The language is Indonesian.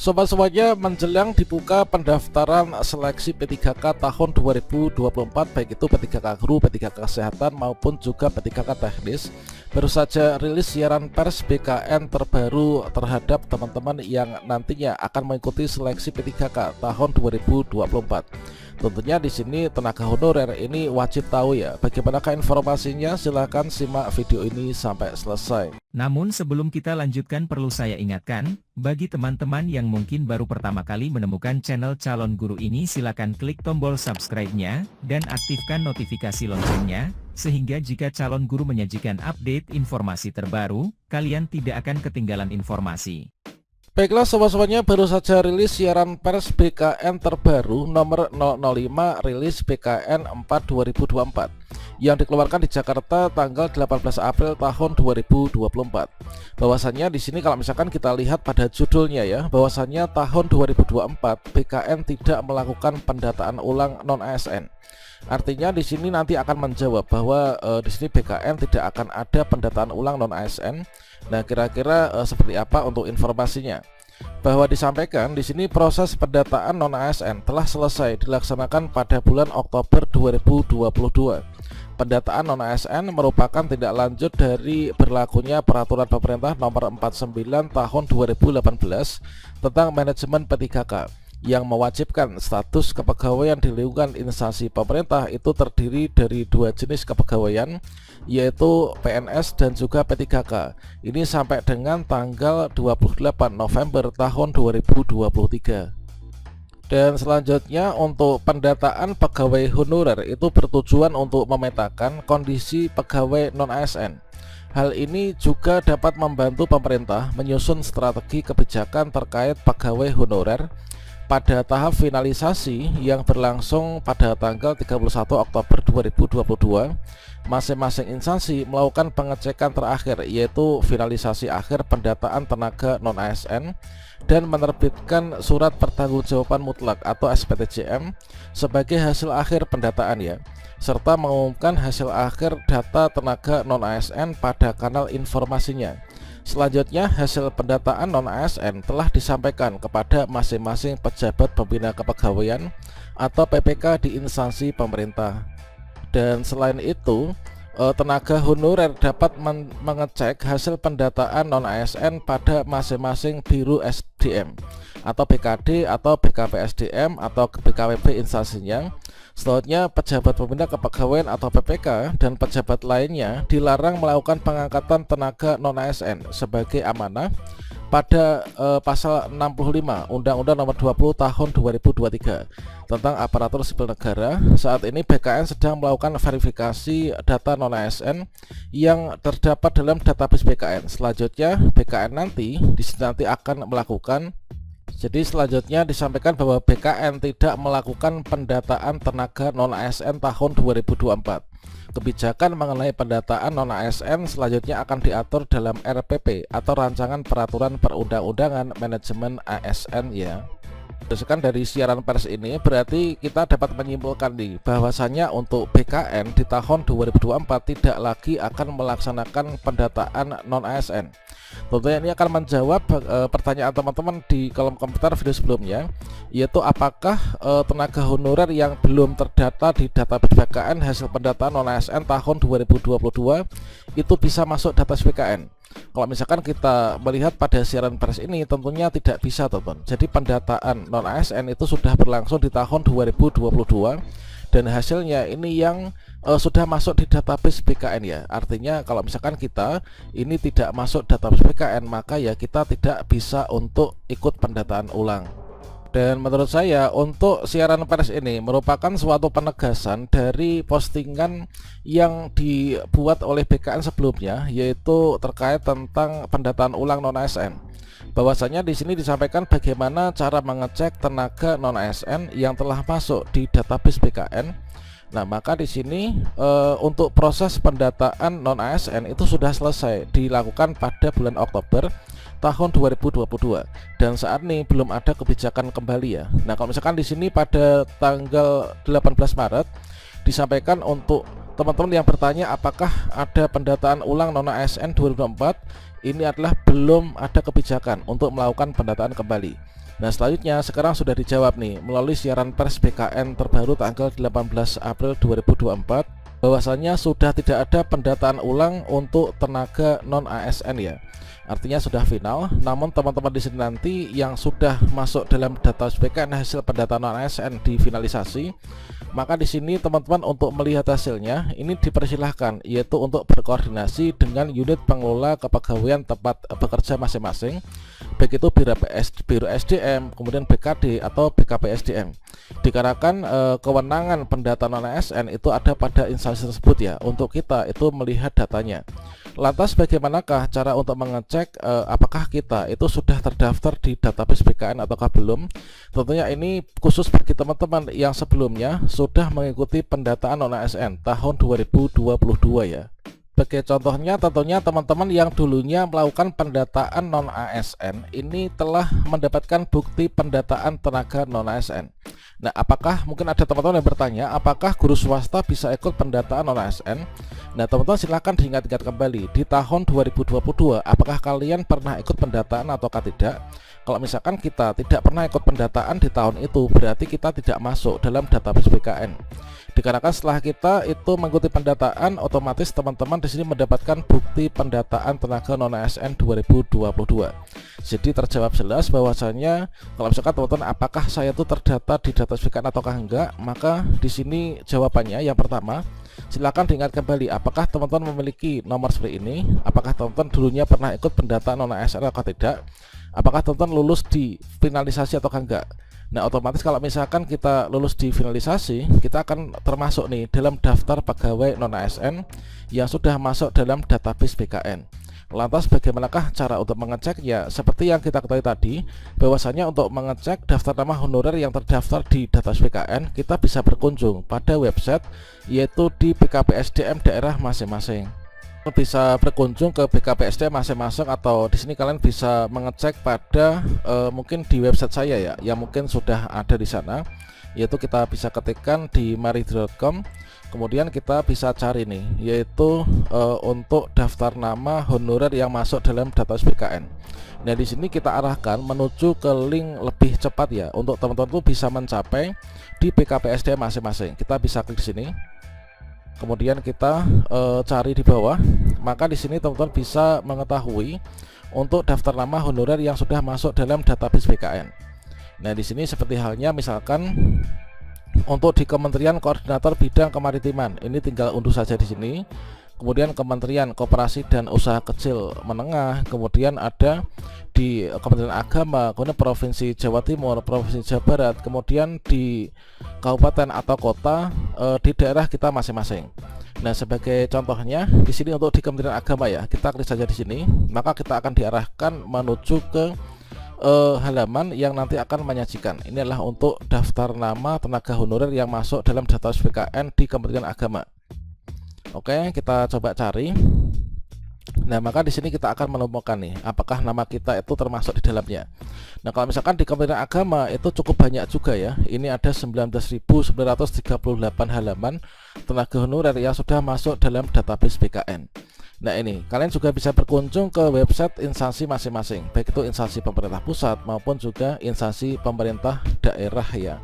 Sobat semuanya, menjelang dibuka pendaftaran seleksi P3K tahun 2024, baik itu P3K Guru, P3K Kesehatan maupun juga P3K Teknis, baru saja rilis siaran pers BKN terbaru terhadap teman-teman yang nantinya akan mengikuti seleksi P3K tahun 2024. Tentunya di sini tenaga honorer ini wajib tahu ya. Bagaimanakah informasinya? Silahkan simak video ini sampai selesai. Namun sebelum kita lanjutkan, perlu saya ingatkan, bagi teman-teman yang mungkin baru pertama kali menemukan channel Calon Guru ini, silakan klik tombol subscribe-nya dan aktifkan notifikasi loncengnya, sehingga jika Calon Guru menyajikan update informasi terbaru, kalian tidak akan ketinggalan informasi. Baiklah sobat-sobatnya, baru saja rilis siaran pers BKN terbaru nomor 005 rilis BKN 4 2024 yang dikeluarkan di Jakarta tanggal 18 April tahun 2024. Bahwasannya di sini kalau misalkan kita lihat pada judulnya ya, bahwasannya tahun 2024 BKN tidak melakukan pendataan ulang non-ASN. Artinya di sini nanti akan menjawab bahwa di sini BKN tidak akan ada pendataan ulang non-ASN. Nah, kira-kira seperti apa untuk informasinya? Bahwa disampaikan di sini proses pendataan non-ASN telah selesai dilaksanakan pada bulan Oktober 2022. Pendataan non-ASN merupakan tindak lanjut dari berlakunya peraturan pemerintah nomor 49 tahun 2018 tentang manajemen P3K yang mewajibkan status kepegawaian di lingkungan instansi pemerintah itu terdiri dari dua jenis kepegawaian, yaitu PNS dan juga P3K. Ini sampai dengan tanggal 28 November tahun 2023. Dan selanjutnya untuk pendataan pegawai honorer itu bertujuan untuk memetakan kondisi pegawai non-ASN. Hal ini juga dapat membantu pemerintah menyusun strategi kebijakan terkait pegawai honorer pada tahap finalisasi yang berlangsung pada tanggal 31 Oktober 2022. Masing-masing instansi melakukan pengecekan terakhir, yaitu finalisasi akhir pendataan tenaga non-ASN dan menerbitkan surat pertanggungjawaban mutlak atau SPTJM sebagai hasil akhir pendataan ya, serta mengumumkan hasil akhir data tenaga non-ASN pada kanal informasinya. Selanjutnya, hasil pendataan non-ASN telah disampaikan kepada masing-masing pejabat pembina kepegawaian atau PPK di instansi pemerintah. Dan selain itu, tenaga honorer dapat mengecek hasil pendataan non-ASN pada masing-masing Biro SDM atau BKD atau BKPSDM atau BKWB instansinya. Selanjutnya, pejabat pembina kepegawaian atau PPK dan pejabat lainnya dilarang melakukan pengangkatan tenaga non-ASN sebagai amanah pada pasal 65 Undang-Undang Nomor 20 Tahun 2023 tentang aparatur sipil negara. Saat ini BKN sedang melakukan verifikasi data non-ASN yang terdapat dalam database BKN. Selanjutnya BKN nanti akan melakukan. Jadi selanjutnya disampaikan bahwa BKN tidak melakukan pendataan tenaga non-ASN tahun 2024. Kebijakan mengenai pendataan non-ASN selanjutnya akan diatur dalam RPP atau Rancangan Peraturan Perundang-undangan Manajemen ASN ya. Berdasarkan dari siaran pers ini, berarti kita dapat menyimpulkan nih bahwasannya untuk BKN di tahun 2024 tidak lagi akan melaksanakan pendataan non-ASN. Tentunya ini akan menjawab pertanyaan teman-teman di kolom komentar video sebelumnya, yaitu apakah tenaga honorer yang belum terdata di database BKN hasil pendataan non-ASN tahun 2022 itu bisa masuk database BKN. Kalau misalkan kita melihat pada siaran pers ini, tentunya tidak bisa teman-teman. Jadi pendataan non-ASN itu sudah berlangsung di tahun 2022 dan hasilnya ini yang sudah masuk di database BKN ya. Artinya kalau misalkan kita ini tidak masuk database BKN, maka ya kita tidak bisa untuk ikut pendataan ulang. Dan menurut saya untuk siaran pers ini merupakan suatu penegasan dari postingan yang dibuat oleh BKN sebelumnya, yaitu terkait tentang pendataan ulang non-ASN. Bahwasanya di sini disampaikan bagaimana cara mengecek tenaga non-ASN yang telah masuk di database BKN. Nah, maka di sini untuk proses pendataan non-ASN itu sudah selesai dilakukan pada bulan Oktober tahun 2022 dan saat ini belum ada kebijakan kembali ya. Nah, kalau misalkan di sini pada tanggal 18 Maret disampaikan untuk teman-teman yang bertanya apakah ada pendataan ulang non-ASN 2024, ini adalah belum ada kebijakan untuk melakukan pendataan kembali. Nah selanjutnya sekarang sudah dijawab nih melalui siaran pers BKN terbaru tanggal 18 April 2024 bahwasanya sudah tidak ada pendataan ulang untuk tenaga non ASN ya. Artinya sudah final, namun teman-teman di sini nanti yang sudah masuk dalam data BKN hasil pendataan non ASN difinalisasi, maka di sini teman-teman untuk melihat hasilnya ini dipersilahkan, yaitu untuk berkoordinasi dengan unit pengelola kepegawaian tempat bekerja masing-masing, baik itu Biro SDM, kemudian BKD atau BKP SDM. Dikarenakan kewenangan pendataan non ASN itu ada pada instansi tersebut ya, untuk kita itu melihat datanya. Lantas bagaimanakah cara untuk mengecek apakah kita itu sudah terdaftar di database BKN ataukah belum? Tentunya ini khusus bagi teman-teman yang sebelumnya sudah mengikuti pendataan non ASN tahun 2022 ya. Sebagai contohnya tentunya teman-teman yang dulunya melakukan pendataan non ASN ini telah mendapatkan bukti pendataan tenaga non ASN. Nah, apakah mungkin ada teman-teman yang bertanya, apakah guru swasta bisa ikut pendataan non ASN? Nah, teman-teman silahkan diingat-ingat kembali di tahun 2022, apakah kalian pernah ikut pendataan ataukah tidak? Kalau misalkan kita tidak pernah ikut pendataan di tahun itu, berarti kita tidak masuk dalam database BKN. Dikarenakan setelah kita itu mengikuti pendataan, otomatis teman-teman di sini mendapatkan bukti pendataan tenaga non ASN 2022. Jadi terjawab jelas bahwasanya kalau misalkan teman-teman apakah saya itu terdata di database BKN ataukah enggak, maka di sini jawabannya yang pertama, silakan diingat kembali apakah teman-teman memiliki nomor seperti ini, apakah teman-teman dulunya pernah ikut pendataan non ASN atau tidak, apakah teman-teman lulus di finalisasi ataukah enggak. Nah, otomatis kalau misalkan kita lulus di finalisasi, kita akan termasuk nih dalam daftar pegawai non ASN yang sudah masuk dalam database BKN. Lantas bagaimanakah cara untuk mengecek? Ya seperti yang kita ketahui tadi, bahwasanya untuk mengecek daftar nama honorer yang terdaftar di database BKN, kita bisa berkunjung pada website yaitu di BKP SDM daerah masing-masing. Bisa berkunjung ke BKP SDM masing-masing atau di sini kalian bisa mengecek pada mungkin di website saya ya, yang mungkin sudah ada di sana, yaitu kita bisa ketikkan di maridri.com. Kemudian kita bisa cari nih, yaitu untuk daftar nama honorer yang masuk dalam database BKN. Nah, di sini kita arahkan menuju ke link lebih cepat ya, untuk teman-teman tuh bisa mencapai di BKP SDM masing-masing. Kita bisa klik di sini. Kemudian kita cari di bawah, maka di sini teman-teman bisa mengetahui untuk daftar nama honorer yang sudah masuk dalam database BKN. Nah, di sini seperti halnya misalkan untuk di Kementerian Koordinator Bidang Kemaritiman, ini tinggal unduh saja di sini. Kemudian Kementerian Koperasi dan Usaha Kecil Menengah, kemudian ada di Kementerian Agama, kemudian Provinsi Jawa Timur, Provinsi Jawa Barat, kemudian di kabupaten atau kota di daerah kita masing-masing. Nah, sebagai contohnya di sini untuk di Kementerian Agama ya, kita klik saja di sini, maka kita akan diarahkan menuju ke halaman yang nanti akan menyajikan. Ini adalah untuk daftar nama tenaga honorer yang masuk dalam database BKN di Kementerian Agama. Oke, kita coba cari. Nah, maka di sini kita akan menemukan nih, apakah nama kita itu termasuk di dalamnya. Nah, kalau misalkan di Kementerian Agama itu cukup banyak juga ya. Ini ada 19.938 halaman tenaga honorer yang sudah masuk dalam database BKN. Nah, ini kalian juga bisa berkunjung ke website instansi masing-masing, baik itu instansi pemerintah pusat maupun juga instansi pemerintah daerah ya.